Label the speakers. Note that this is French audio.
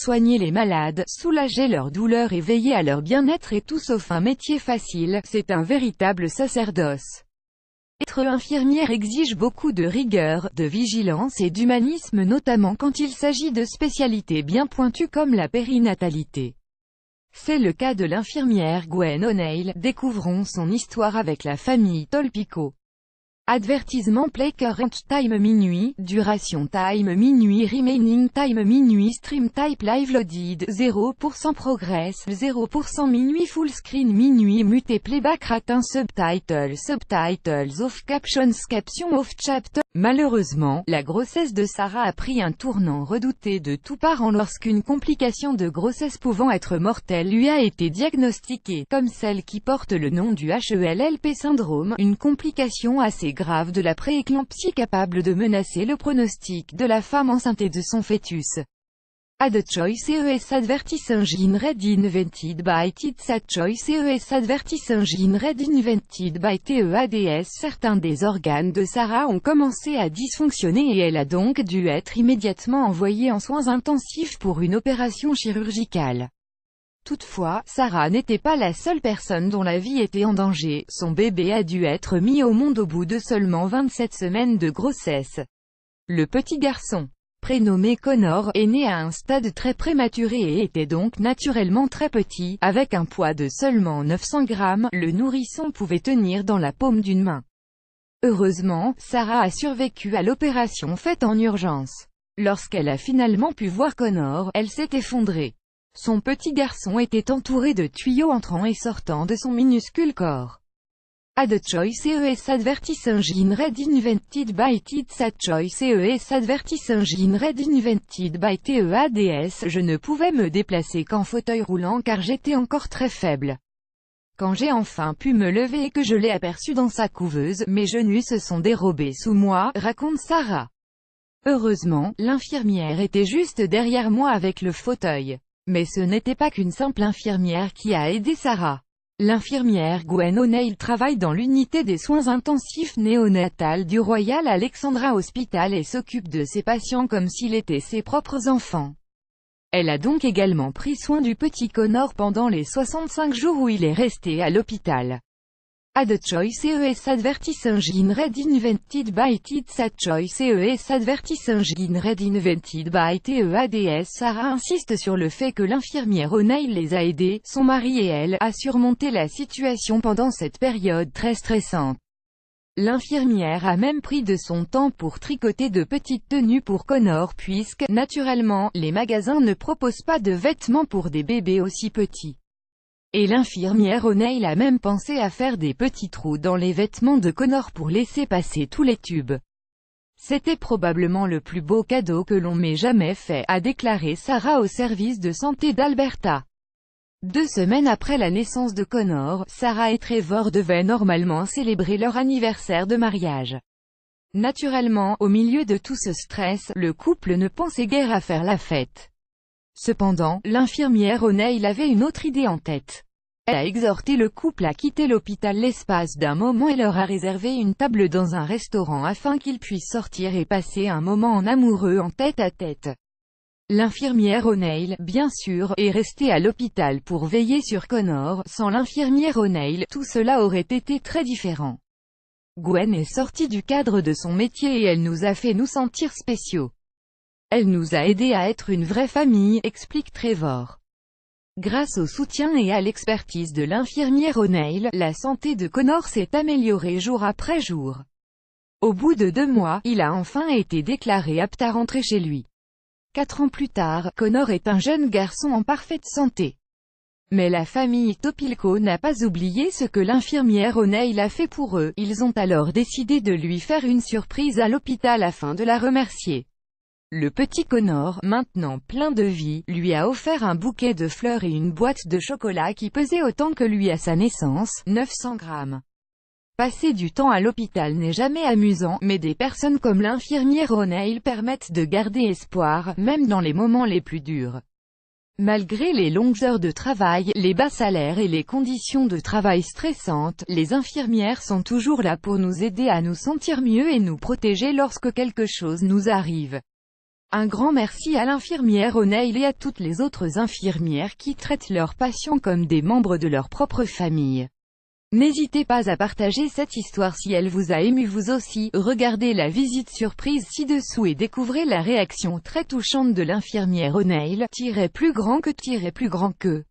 Speaker 1: soigner les malades, soulager leurs douleurs et veiller à leur bien-être est tout sauf un métier facile, c'est un véritable sacerdoce. Être infirmière exige beaucoup de rigueur, de vigilance et d'humanisme, notamment quand il s'agit de spécialités bien pointues comme la périnatalité. C'est le cas de l'infirmière Gwen O'Neill. Découvrons son histoire avec la famille Tolpico. Advertisement: play current time minuit, duration time minuit, remaining time minuit, stream type live loaded, 0% progress, 0% minuit, full screen minuit, muté playback ratin, subtitles off, captions off, chapter. Malheureusement, la grossesse de Sarah a pris un tournant redouté de tous parents lorsqu'une complication de grossesse pouvant être mortelle lui a été diagnostiquée, comme celle qui porte le nom du HELLP syndrome, une complication assez grave de la prééclampsie capable de menacer le pronostic de la femme enceinte et de son fœtus. Ad choice ES advertising red invented by TITS. Ad choice ES advertising red invented by TEADS. Certains des organes de Sarah ont commencé à dysfonctionner et elle a donc dû être immédiatement envoyée en soins intensifs pour une opération chirurgicale. Toutefois, Sarah n'était pas la seule personne dont la vie était en danger. Son bébé a dû être mis au monde au bout de seulement 27 semaines de grossesse. Le petit garçon, prénommé Connor, est né à un stade très prématuré et était donc naturellement très petit, avec un poids de seulement 900 grammes, le nourrisson pouvait tenir dans la paume d'une main. Heureusement, Sarah a survécu à l'opération faite en urgence. Lorsqu'elle a finalement pu voir Connor, elle s'est effondrée. Son petit garçon était entouré de tuyaux entrant et sortant de son minuscule corps. Ad choice ES advertising red invented by TITS. Ad choice ES advertising red invented by TEADS. Je ne pouvais me déplacer qu'en fauteuil roulant car j'étais encore très faible. Quand j'ai enfin pu me lever et que je l'ai aperçu dans sa couveuse, mes genoux se sont dérobés sous moi, raconte Sarah. Heureusement, l'infirmière était juste derrière moi avec le fauteuil. Mais ce n'était pas qu'une simple infirmière qui a aidé Sarah. L'infirmière Gwen O'Neill travaille dans l'unité des soins intensifs néonatales du Royal Alexandra Hospital et s'occupe de ses patients comme s'ils étaient ses propres enfants. Elle a donc également pris soin du petit Connor pendant les 65 jours où il est resté à l'hôpital. Ad choice ES advertising red invented by TITS. Ad choice ES advertising red invented by TEADS. Sarah insiste sur le fait que l'infirmière O'Neill les a aidés, son mari et elle, à surmonter la situation pendant cette période très stressante. L'infirmière a même pris de son temps pour tricoter de petites tenues pour Connor puisque, naturellement, les magasins ne proposent pas de vêtements pour des bébés aussi petits. Et l'infirmière O'Neill a même pensé à faire des petits trous dans les vêtements de Connor pour laisser passer tous les tubes. C'était probablement le plus beau cadeau que l'on m'ait jamais fait, a déclaré Sarah au service de santé d'Alberta. 2 semaines après la naissance de Connor, Sarah et Trevor devaient normalement célébrer leur anniversaire de mariage. Naturellement, au milieu de tout ce stress, le couple ne pensait guère à faire la fête. Cependant, l'infirmière O'Neill avait une autre idée en tête. Elle a exhorté le couple à quitter l'hôpital l'espace d'un moment et leur a réservé une table dans un restaurant afin qu'ils puissent sortir et passer un moment en amoureux en tête-à-tête. L'infirmière O'Neill, bien sûr, est restée à l'hôpital pour veiller sur Connor. Sans l'infirmière O'Neill, tout cela aurait été très différent. Gwen est sortie du cadre de son métier et elle nous a fait nous sentir spéciaux. Elle nous a aidés à être une vraie famille, explique Trevor. Grâce au soutien et à l'expertise de l'infirmière O'Neill, la santé de Connor s'est améliorée jour après jour. Au bout de 2 mois, il a enfin été déclaré apte à rentrer chez lui. 4 ans plus tard, Connor est un jeune garçon en parfaite santé. Mais la famille Topilco n'a pas oublié ce que l'infirmière O'Neill a fait pour eux. Ils ont alors décidé de lui faire une surprise à l'hôpital afin de la remercier. Le petit Connor, maintenant plein de vie, lui a offert un bouquet de fleurs et une boîte de chocolat qui pesait autant que lui à sa naissance, 900 grammes. Passer du temps à l'hôpital n'est jamais amusant, mais des personnes comme l'infirmière O'Neill permettent de garder espoir, même dans les moments les plus durs. Malgré les longues heures de travail, les bas salaires et les conditions de travail stressantes, les infirmières sont toujours là pour nous aider à nous sentir mieux et nous protéger lorsque quelque chose nous arrive. Un grand merci à l'infirmière O'Neill et à toutes les autres infirmières qui traitent leurs patients comme des membres de leur propre famille. N'hésitez pas à partager cette histoire si elle vous a ému vous aussi. Regardez la visite surprise ci-dessous et découvrez la réaction très touchante de l'infirmière O'Neill. Plus grand que.